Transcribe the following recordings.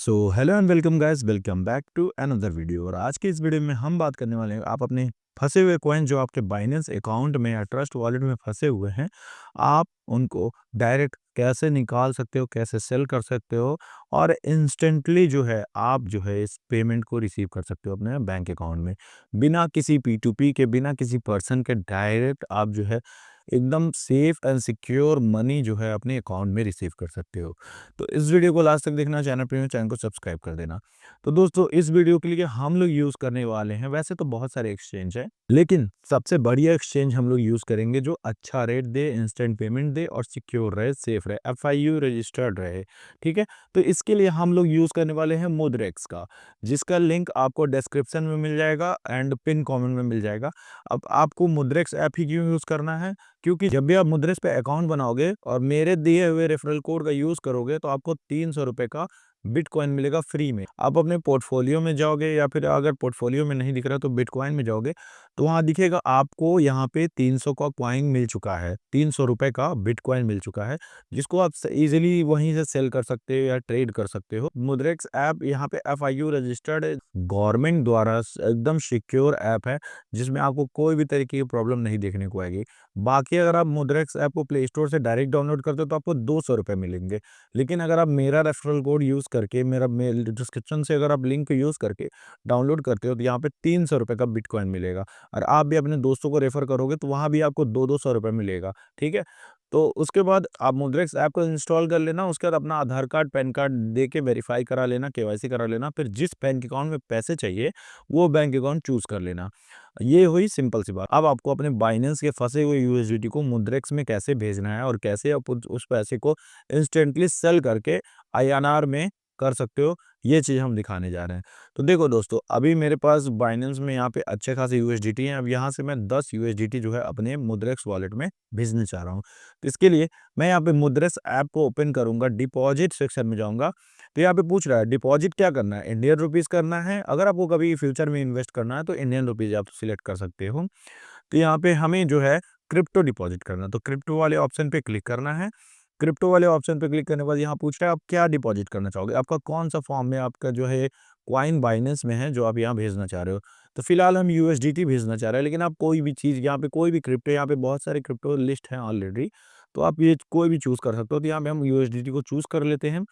So hello and welcome guys, welcome back to another video. और आज के इस वीडियो में हम बात करने वाले हैं, आप अपने फंसे हुए कॉइन जो आपके बाइनेंस अकाउंट में या ट्रस्ट वॉलेट में फंसे हुए हैं, आप उनको डायरेक्ट कैसे निकाल सकते हो, कैसे सेल कर सकते हो और इंस्टेंटली जो है आप जो है इस पेमेंट को रिसीव कर सकते हो अपने बैंक अकाउंट में, बिना किसी P2P के, बिना किसी पर्सन के। डायरेक्ट आप जो है एकदम सेफ एंड सिक्योर मनी जो है अपने अकाउंट में रिसीव कर सकते हो। तो इस वीडियो को लास्ट तक देखना, चैनल को सब्सक्राइब कर देना। तो दोस्तों, इस वीडियो के लिए हम लोग यूज़ करने वाले हैं, वैसे तो बहुत सारे एक्सचेंज हैं, लेकिन सबसे बढ़िया एक्सचेंज हम लोग यूज़ करेंगे जो अच्छा रेट दे, इंस्टेंट पेमेंट दे और सिक्योर रहे, सेफ रहे, FIU रजिस्टर्ड रहे। ठीक है? तो इसके लिए हम लोग यूज़ करने वाले हैं मुद्रेक्स का, जिसका लिंक आपको डिस्क्रिप्शन में मिल जाएगा एंड पिन कमेंट में मिल जाएगा। अब आपको मुद्रेक्स ऐप ही क्यों यूज़ करना है? क्योंकि जब भी आप मुद्रेस पे अकाउंट बनाओगे और मेरे दिए हुए रेफरल कोड का यूज़ करोगे, तो आपको ₹300 का बिटकॉइन मिलेगा फ्री में। आप अपने पोर्टफोलियो में जाओगे या फिर अगर पोर्टफोलियो में नहीं दिख रहा तो बिटकॉइन में जाओगे, तो वहाँ दिखेगा आपको यहाँ पे 300 का कॉइन मिल चुका है, ₹300 का बिटकॉइन मिल चुका है, जिसको आप ईजिली वहीं से सेल कर सकते हो या ट्रेड कर सकते हो। मुद्रेक्स ऐप यहाँ पे FIU रजिस्टर्ड है, गवर्नमेंट द्वारा एकदम सिक्योर ऐप है, जिसमें आपको कोई भी तरीके की प्रॉब्लम नहीं देखने को आएगी। बाकी अगर आप मुद्रेक्स ऐप को प्ले स्टोर से डायरेक्ट डाउनलोड करते हो तो आपको ₹200 मिलेंगे। लेकिन अगर आप मेरा रेफरल कोड यूज़ करके, मेरा मेल डिस्क्रिप्शन से अगर आप लिंक यूज़ करके डाउनलोड करते हो, तो यहाँ पे ₹300 का बिटकॉइन मिलेगा। और आप भी अपने दोस्तों को रेफर करोगे तो वहाँ भी आपको 2-200 रुपए मिलेगा। ठीक है? तो उसके बाद आप मुद्रेक्स ऐप को इंस्टॉल कर लेना, उसके बाद अपना आधार कार्ड, पैन कार्ड दे के वेरीफाई करा लेना, KYC करा लेना, फिर जिस बैंक अकाउंट में पैसे चाहिए, वो बैंक अकाउंट चूज़ कर लेना। ये हुई सिंपल सी बात। अब आपको अपने बाइनेंस के फँसे हुए USDT को मुद्रेक्स में कैसे भेजना है और कैसे आप उस पैसे को इंस्टेंटली सेल करके INR में कर सकते हो, ये चीज़ हम दिखाने जा रहे हैं। तो देखो दोस्तों, अभी मेरे पास बाइनेंस में यहाँ पे अच्छे खासे USDT हैं। अब यहाँ से मैं 10 USDT जो है अपने मुद्रेक्स वॉलेट में भेजने चाह रहा हूँ। तो इसके लिए मैं यहाँ पे मुद्रेक्स ऐप को ओपन करूँगा, डिपॉज़िट सेक्शन में जाऊँगा। तो यहाँ पे पूछ रहा है डिपॉज़िट क्या करना है, इंडियन रुपीज़ करना है। अगर आपको कभी फ्यूचर में इन्वेस्ट करना है तो इंडियन रुपीज़ आप सिलेक्ट कर सकते हो। तो यहाँ पे हमें जो है क्रिप्टो डिपॉज़िट करना है, तो क्रिप्टो वाले ऑप्शन पे क्लिक करना है। क्रिप्टो वाले ऑप्शन पे क्लिक करने के बाद यहाँ पूछ रहा है आप क्या डिपॉज़िट करना चाहोगे? आपका कौन-सा फॉर्म में आपका जो है कॉइन बाइनेंस में है जो आप यहाँ भेजना चाह रहे हो। तो फिलहाल हम USDT भेजना चाह रहे हैं, लेकिन आप कोई भी चीज़ यहाँ पे, कोई भी क्रिप्टो, यहाँ पे बहुत सारे क्रिप्टो लिस्ट हैं ऑलरेडी, तो आप ये कोई भी चूज़ कर सकते हो। तो यहाँ पे हम USDT को चूज़ कर लेते हैं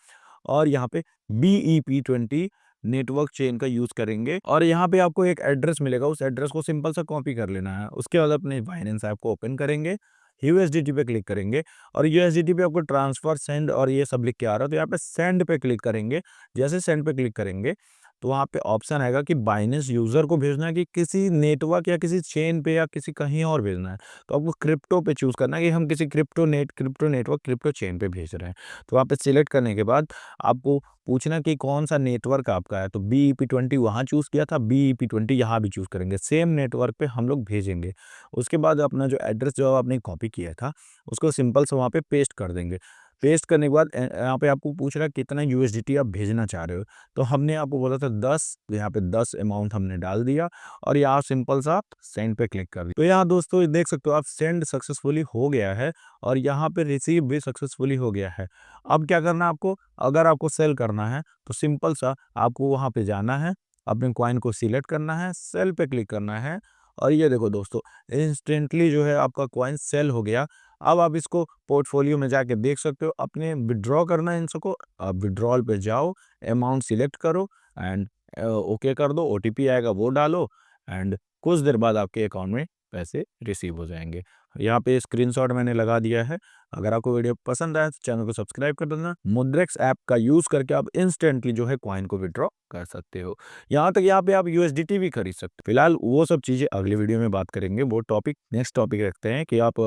और यहाँ पे BEP20 नेटवर्क चेन का यूज़ करेंगे और यहाँ पे आपको एक एड्रेस मिलेगा, उस एड्रेस को सिंपल सा कॉपी कर लेना है। उसके बाद अपने बाइनेंस ऐप को ओपन करेंगे, USDT पे क्लिक करेंगे और USDT पे आपको ट्रांसफर, सेंड और ये सब लिख के आ रहा है, तो यहाँ पे सेंड पे क्लिक करेंगे। जैसे सेंड पे क्लिक करेंगे, तो वहाँ पे ऑप्शन आएगा कि बाइनेंस यूज़र को भेजना है कि किसी नेटवर्क या किसी चेन पे या किसी कहीं और भेजना है। तो आपको क्रिप्टो पे चूज़ करना है कि हम किसी क्रिप्टो नेटवर्क, क्रिप्टो चेन पे भेज रहे हैं। तो वहाँ पे सिलेक्ट करने के बाद आपको पूछना कि कौन-सा नेटवर्क आपका है, तो BEP20 वहाँ चूज़ किया था, BEP20 यहाँ भी चूज़ करेंगे, सेम नेटवर्क पे हम लोग भेजेंगे। उसके बाद अपना जो एड्रेस जो आपने कॉपी किया था, उसको सिंपल से वहाँ पे पेस्ट कर देंगे। पेस्ट करने के बाद यहाँ पे आपको पूछ रहा है कितना USDT आप भेजना चाह रहे हो, तो हमने आपको बोला था 10, तो यहाँ पे 10 अमाउंट हमने डाल दिया और यहाँ सिंपल सा सेंड पे क्लिक कर दिया। तो यहाँ दोस्तों ये देख सकते हो आप, सेंड सक्सेसफुली हो गया है और यहाँ पे रिसीव भी सक्सेसफुली हो गया है। अब क्या करना है आपको, अगर आपको सेल करना है तो सिंपल सा आपको वहाँ पे जाना है, अपने कॉइन को सिलेक्ट करना है, सेल पे क्लिक करना है और ये देखो दोस्तों, इंस्टेंटली जो है आपका कॉइन सेल हो गया। अब आप इसको पोर्टफोलियो में जाके देख सकते हो, अपने विथड्रॉ करना है इन सबको, आप विथड्रॉल पे जाओ, अमाउंट सिलेक्ट करो एंड ओके कर दो, OTP आएगा वो डालो एंड कुछ देर बाद आपके अकाउंट में पैसे रिसीव हो जाएँगे। यहाँ पे स्क्रीनशॉट मैंने लगा दिया है। अगर आपको वीडियो पसंद आया तो चैनल को सब्सक्राइब कर देना। मुद्रेक्स ऐप का यूज़ करके आप इंस्टेंटली जो है कॉइन को विथड्रॉ कर सकते हो। यहाँ तक यहाँ पे आप USDT भी खरीद सकते हो। फिलहाल वो सब चीज़ें अगली वीडियो में बात करेंगे। वो टॉपिक नेक्स्ट टॉपिक रखते हैं कि आप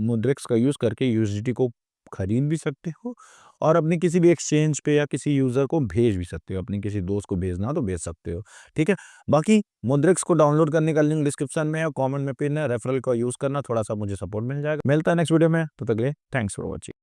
मुद्रेक्स का यूज़ करके USDT को खरीद भी सकते हो और अपने किसी भी एक्सचेंज पे या किसी यूज़र को भेज भी सकते हो। अपने किसी दोस्त को भेजना हो तो भेज सकते हो। ठीक है? बाकी मुद्रेक्स को डाउनलोड करने का लिंक डिस्क्रिप्शन में है, कमेंट में पिन है, रेफरल का यूज़ करना, थोड़ा-सा मुझे सपोर्ट मिल जाएगा। मिलता है नेक्स्ट वीडियो में, तब तक के लिए थैंक्स फॉर वॉचिंग।